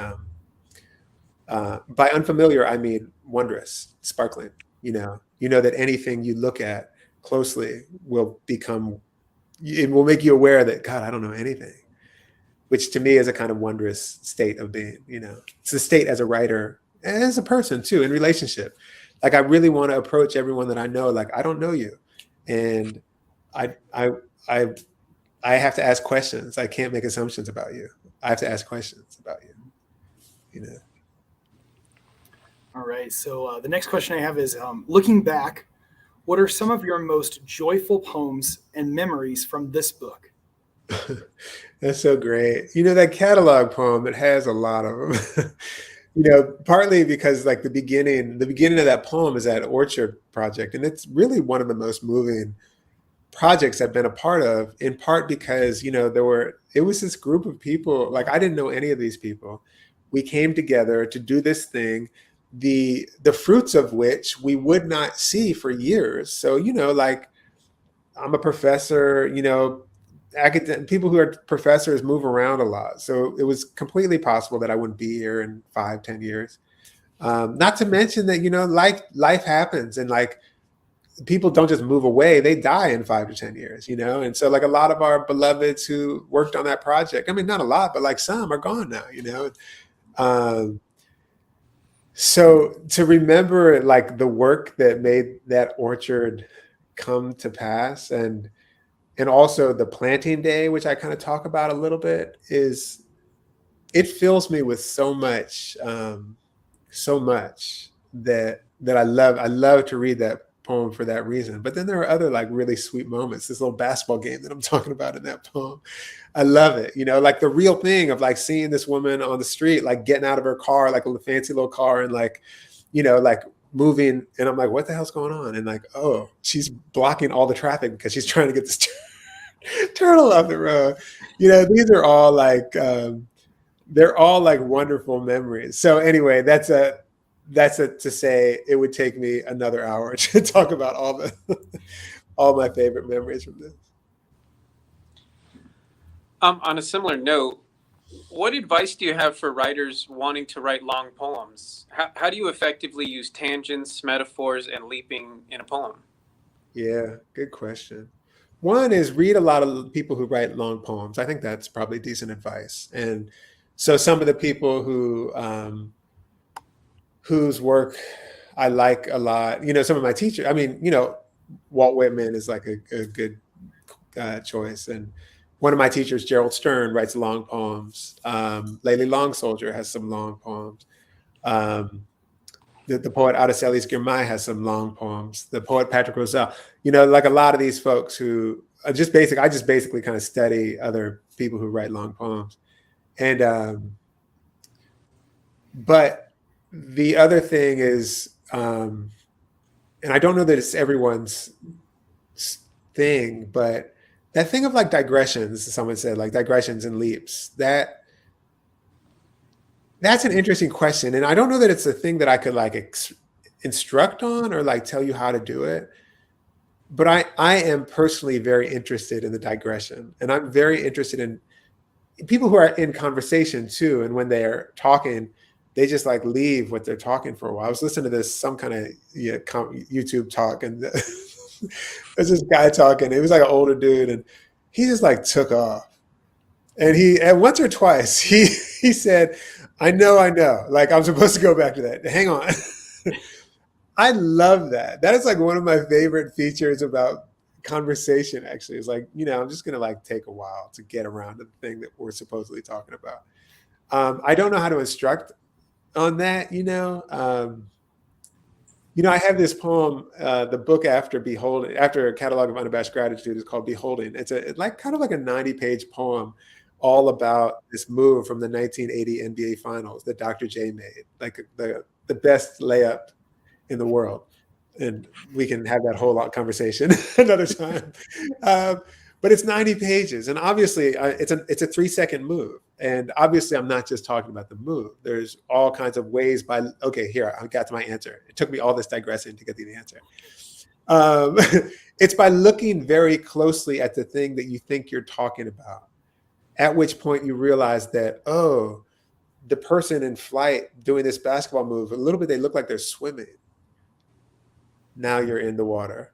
by unfamiliar, I mean wondrous, sparkling, you know that anything you look at closely it will make you aware that, God, I don't know anything, which to me is a kind of wondrous state of being, you know. It's a state as a writer and as a person too, in relationship. Like I really want to approach everyone that I know, like, I don't know you. And I have to ask questions. I can't make assumptions about you. I have to ask questions about you, you know. All right. So the next question I have is, looking back, what are some of your most joyful poems and memories from this book? That's so great. You know, that catalog poem, it has a lot of them. You know, partly because like the beginning of that poem is that orchard project. And it's really one of the most moving projects I've been a part of, in part because, you know, it was this group of people, like I didn't know any of these people. We came together to do this thing, the fruits of which we would not see for years. So, you know, like I'm a professor, you know, people who are professors move around a lot. So it was completely possible that I wouldn't be here in 5-10 years. Not to mention that, you know, life happens and like people don't just move away, they die in 5 to 10 years, you know? And so like a lot of our beloveds who worked on that project, I mean, not a lot, but like some are gone now, you know? So to remember like the work that made that orchard come to pass, and also the planting day, which I kind of talk about a little bit, it fills me with so much that I love to read that poem for that reason. But then there are other like really sweet moments. This little basketball game that I'm talking about in that poem, I love it. You know, like the real thing of like seeing this woman on the street, like getting out of her car, like a fancy little car, and like, you know, like moving, and I'm like, what the hell's going on? And like, oh, she's blocking all the traffic because she's trying to get this Turtle off the road. These are all like they're all like wonderful memories. So anyway, that's to say it would take me another hour to talk about all my favorite memories from this. On a similar note, what advice do you have for writers wanting to write long poems? How do you effectively use tangents, metaphors, and leaping in a poem? Yeah, good question. One is read a lot of people who write long poems. I think that's probably decent advice. And so some of the people whose work I like a lot, some of my teachers, Walt Whitman is like a good choice. And one of my teachers, Gerald Stern, writes long poems. Layli Long Soldier has some long poems. The poet Araceli Girmay has some long poems. The poet Patrick Rosell, like a lot of these folks who I just basically kind of study other people who write long poems. And, but the other thing is, and I don't know that it's everyone's thing, but that thing of like digressions, someone said, like digressions and leaps, that's an interesting question. And I don't know that it's a thing that I could like instruct on or like tell you how to do it. But I am personally very interested in the digression. And I'm very interested in people who are in conversation too. And when they're talking, they just like leave what they're talking for a while. I was listening to some kind of YouTube talk, and there's this guy talking. It was like an older dude, and he just like took off. And once or twice, he said, I know. Like, I'm supposed to go back to that. Hang on. I love that. That is like one of my favorite features about conversation, actually. It's like, I'm just going to like take a while to get around to the thing that we're supposedly talking about. I don't know how to instruct on that, I have this poem, the book after a catalog of Unabashed Gratitude is called Beholding. It's kind of like a 90-page poem all about this move from the 1980 NBA Finals that Dr. J made, like the best layup in the world. And we can have that whole conversation another time. But it's 90 pages. And obviously it's a 3-second move. And obviously I'm not just talking about the move. There's all kinds of ways here, I got to my answer. It took me all this digressing to get to the answer. It's by looking very closely at the thing that you think you're talking about, at which point you realize that, oh, the person in flight doing this basketball move, a little bit, they look like they're swimming. Now you're in the water.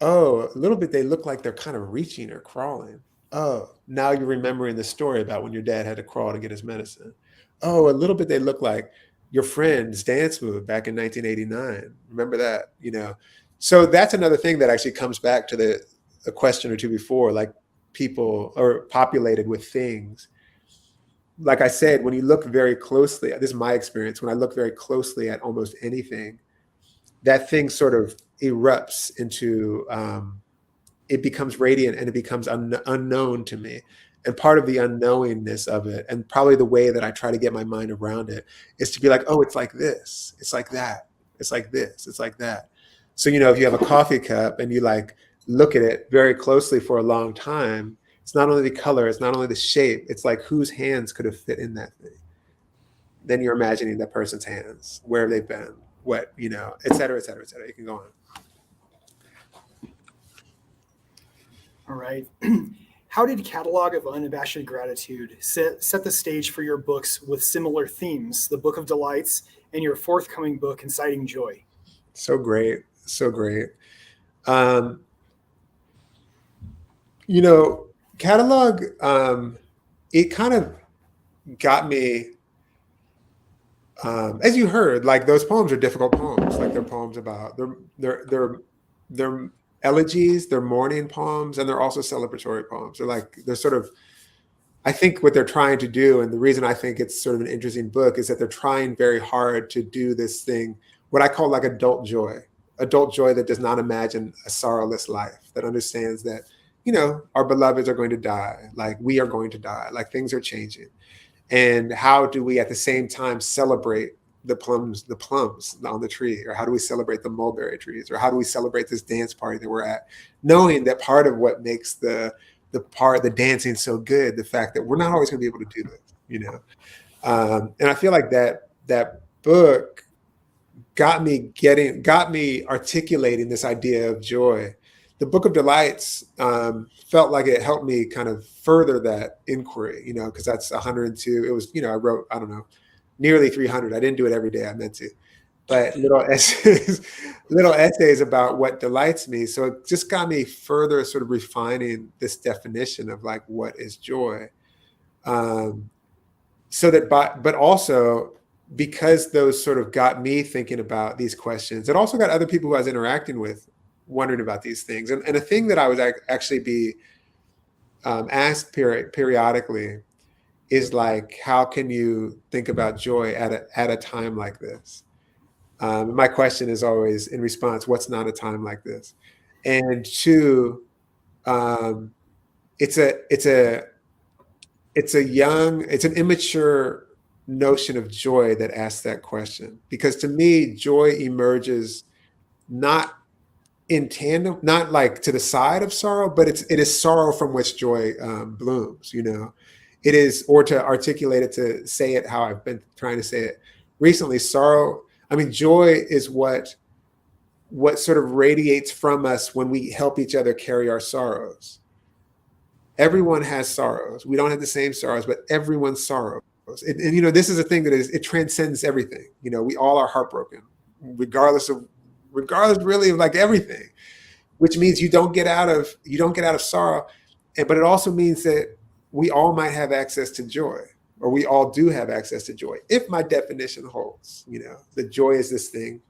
Oh, a little bit, they look like they're kind of reaching or crawling. Oh, now you're remembering the story about when your dad had to crawl to get his medicine. Oh, a little bit, they look like your friend's dance move back in 1989. Remember that, So that's another thing that actually comes back to the question or two before, like people are populated with things. Like I said, when you look very closely, this is my experience, when I look very closely at almost anything, that thing sort of erupts into, it becomes radiant and it becomes unknown to me. And part of the unknowingness of it, and probably the way that I try to get my mind around it, is to be like, oh, it's like this, it's like that, it's like this, it's like that. So, if you have a coffee cup and you like look at it very closely for a long time, it's not only the color, it's not only the shape, it's like whose hands could have fit in that thing. Then you're imagining that person's hands, where they've been, what, et cetera, et cetera, et cetera. You can go on. All right. How did Catalog of Unabashed Gratitude set the stage for your books with similar themes, The Book of Delights and your forthcoming book, Inciting Joy? So great. So great. Catalog, it kind of got me, as you heard, like those poems are difficult poems. Like they're poems about, they're elegies, they're mourning poems, and they're also celebratory poems. They're sort of, I think what they're trying to do, and the reason I think it's sort of an interesting book, is that they're trying very hard to do this thing, what I call like adult joy that does not imagine a sorrowless life, that understands that, our beloveds are going to die, like we are going to die, like things are changing. And how do we at the same time celebrate the plums on the tree? Or how do we celebrate the mulberry trees? Or how do we celebrate this dance party that we're at? Knowing that part of what makes the the dancing so good, the fact that we're not always going to be able to do this, and I feel like that book got me articulating this idea of joy. The Book of Delights felt like it helped me kind of further that inquiry, because that's 102. It was, I wrote, I don't know, nearly 300. I didn't do it every day. I meant to, but little essays about what delights me. So it just got me further sort of refining this definition of like, what is joy? But also because those sort of got me thinking about these questions, it also got other people who I was interacting with wondering about these things. And a thing that I was actually be asked periodically is like, how can you think about joy at a time like this? My question is always in response, what's not a time like this? And two, it's an immature notion of joy that asks that question, because to me, joy emerges not in tandem, not like to the side of sorrow, but it is sorrow from which joy blooms. It is, or to articulate it, to say it how I've been trying to say it recently. Joy is what sort of radiates from us when we help each other carry our sorrows. Everyone has sorrows. We don't have the same sorrows, but everyone's sorrows. And this is a thing that it transcends everything. We all are heartbroken, regardless really of like everything, which means you don't get out of sorrow. But it also means that we all might have access to joy, or we all do have access to joy. If my definition holds, that joy is this thing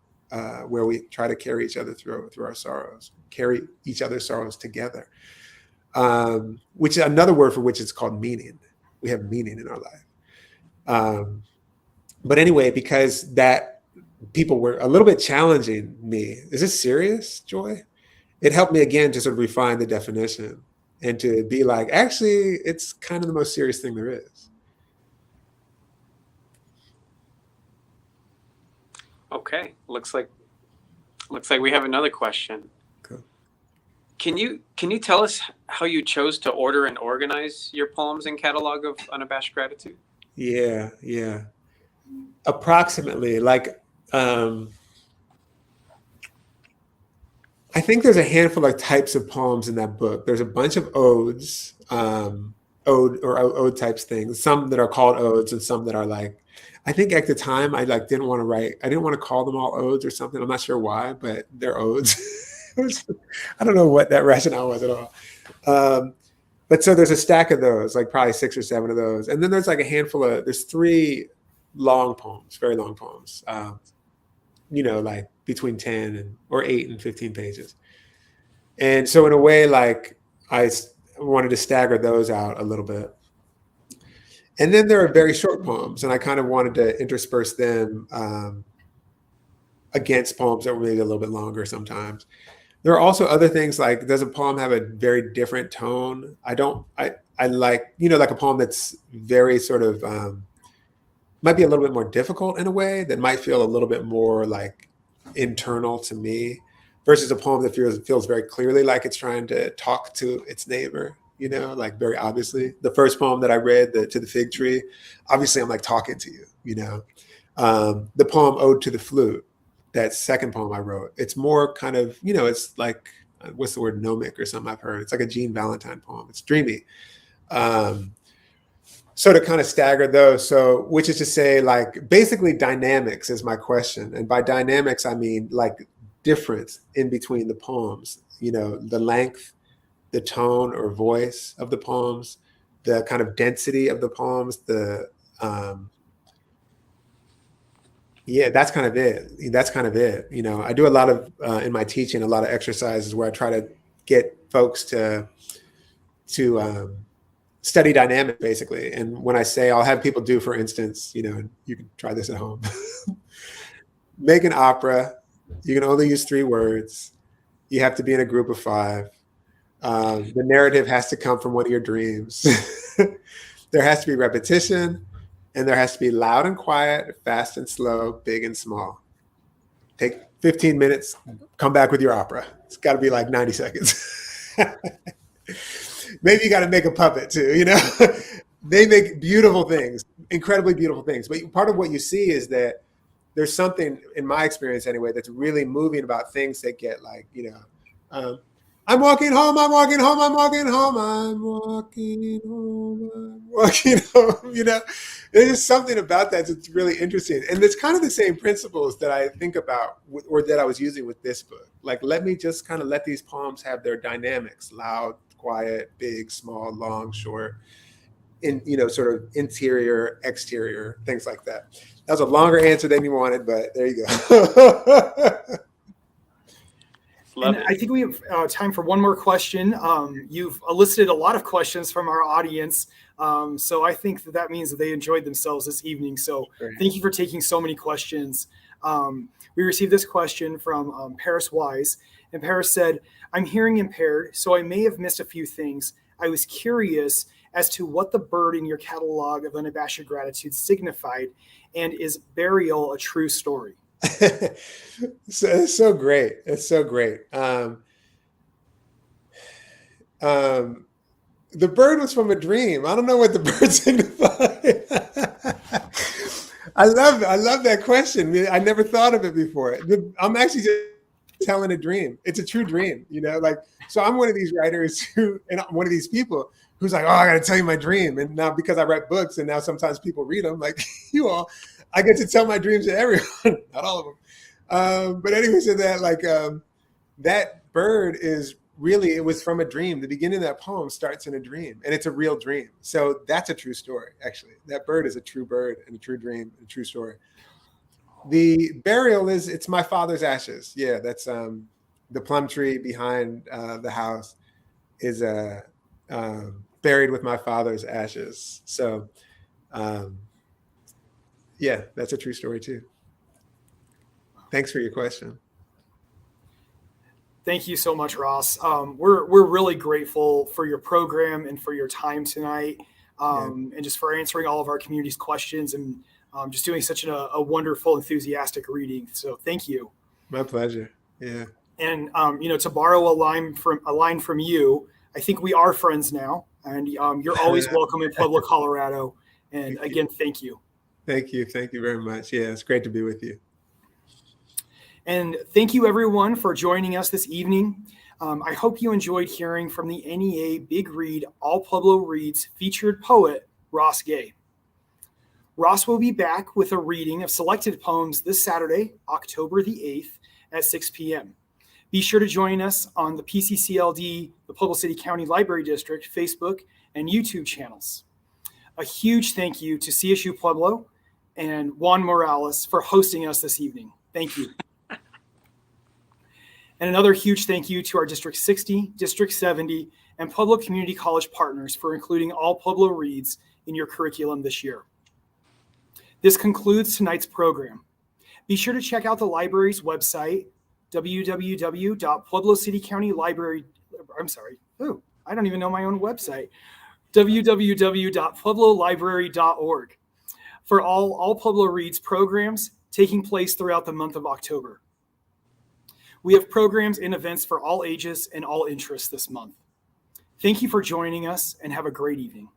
where we try to carry each other through our sorrows, carry each other's sorrows together, which is another word for which it's called meaning. We have meaning in our life. But anyway, because that people were a little bit challenging me. Is this serious, joy? It helped me again to sort of refine the definition and to be like, actually, it's kind of the most serious thing there is. Okay, looks like we have another question. Cool. Can you tell us how you chose to order and organize your poems and catalog of Unabashed Gratitude? Yeah. Approximately, like, I think there's a handful of types of poems in that book. There's a bunch of odes, ode types things, some that are called odes and some that are like, I think at the time I didn't want to call them all odes or something. I'm not sure why, but they're odes. I don't know what that rationale was at all. But so there's a stack of those, like probably 6 or 7 of those. And then there's like there's 3 long poems, very long poems, like between 10 or 8 and 15 pages. And so in a way, like I wanted to stagger those out a little bit. And then there are very short poems, and I kind of wanted to intersperse them against poems that were maybe a little bit longer sometimes. There are also other things like, does a poem have a very different tone? I like, like a poem that's very sort of, might be a little bit more difficult in a way, that might feel a little bit more like internal to me, versus a poem that feels very clearly like it's trying to talk to its neighbor, like very obviously. The first poem that I read, To the Fig Tree, obviously I'm like talking to you, The poem Ode to the Flute, that second poem I wrote, it's more kind of, it's like, what's the word, gnomic or something I've heard. It's like a Jean Valentine poem. It's dreamy. So to kind of stagger those, which is to say, like, basically dynamics is my question. And by dynamics, I mean like difference in between the poems, the length, the tone or voice of the poems, the kind of density of the poems, that's kind of it. I do a lot of, in my teaching, a lot of exercises where I try to get folks to study dynamic, basically. And when I say, I'll have people do, for instance, you can try this at home, make an opera. You can only use 3 words. You have to be in a group of 5. The narrative has to come from one of your dreams. There has to be repetition. And there has to be loud and quiet, fast and slow, big and small. Take 15 minutes, come back with your opera. It's got to be like 90 seconds. Maybe you got to make a puppet too, you know? They make beautiful things, incredibly beautiful things. But part of what you see is that there's something, in my experience anyway, that's really moving about things that get like, I'm walking home, I'm walking home, I'm walking home, I'm walking home, I'm walking home, There's just something about that that's really interesting. And it's kind of the same principles that I think about or that I was using with this book. Like, let me just kind of let these poems have their dynamics, loud, quiet, big, small, long, short, in, sort of interior, exterior, things like that. That was a longer answer than you wanted, but there you go. And I think we have time for one more question. You've elicited a lot of questions from our audience. So I think that means that they enjoyed themselves this evening. So thank you for taking so many questions. We received this question from Paris Wise. And Paris said, I'm hearing impaired, so I may have missed a few things. I was curious as to what the bird in your catalog of Unabashed Gratitude signified, and is burial a true story? It's so great. It's so great. The bird was from a dream. I don't know what the bird signified. I love that question. I never thought of it before. I'm actually just telling a dream. It's a true dream, so I'm one of these writers and I'm one of these people who's like, oh, I got to tell you my dream. And now because I write books and now sometimes people read them like you all, I get to tell my dreams to everyone, not all of them. But anyway, so that that bird is really, it was from a dream. The beginning of that poem starts in a dream, and it's a real dream. So that's a true story, actually. That bird is a true bird and a true dream and a true story. The burial it's my father's ashes. Yeah, that's the plum tree behind the house is buried with my father's ashes. So yeah, that's a true story too. Thanks for your question. Thank you so much, Ross. We're really grateful for your program and for your time tonight, and just for answering all of our community's questions and just doing such a wonderful, enthusiastic reading. So thank you. My pleasure. Yeah. And to borrow a line from you, I think we are friends now, and you're always welcome in Pueblo, Colorado. And again, thank you. Thank you. Thank you very much. Yeah, it's great to be with you. And thank you, everyone, for joining us this evening. I hope you enjoyed hearing from the NEA Big Read All Pueblo Reads featured poet, Ross Gay. Ross will be back with a reading of selected poems this Saturday, October the 8th at 6 p.m. Be sure to join us on the PCCLD, the Pueblo City County Library District, Facebook and YouTube channels. A huge thank you to CSU Pueblo and Juan Morales for hosting us this evening. Thank you. And another huge thank you to our District 60, District 70, and Pueblo Community College partners for including all Pueblo Reads in your curriculum this year. This concludes tonight's program. Be sure to check out the library's website, www.pueblocitycountylibrary.org for all Pueblo Reads programs taking place throughout the month of October. We have programs and events for all ages and all interests this month. Thank you for joining us, and have a great evening.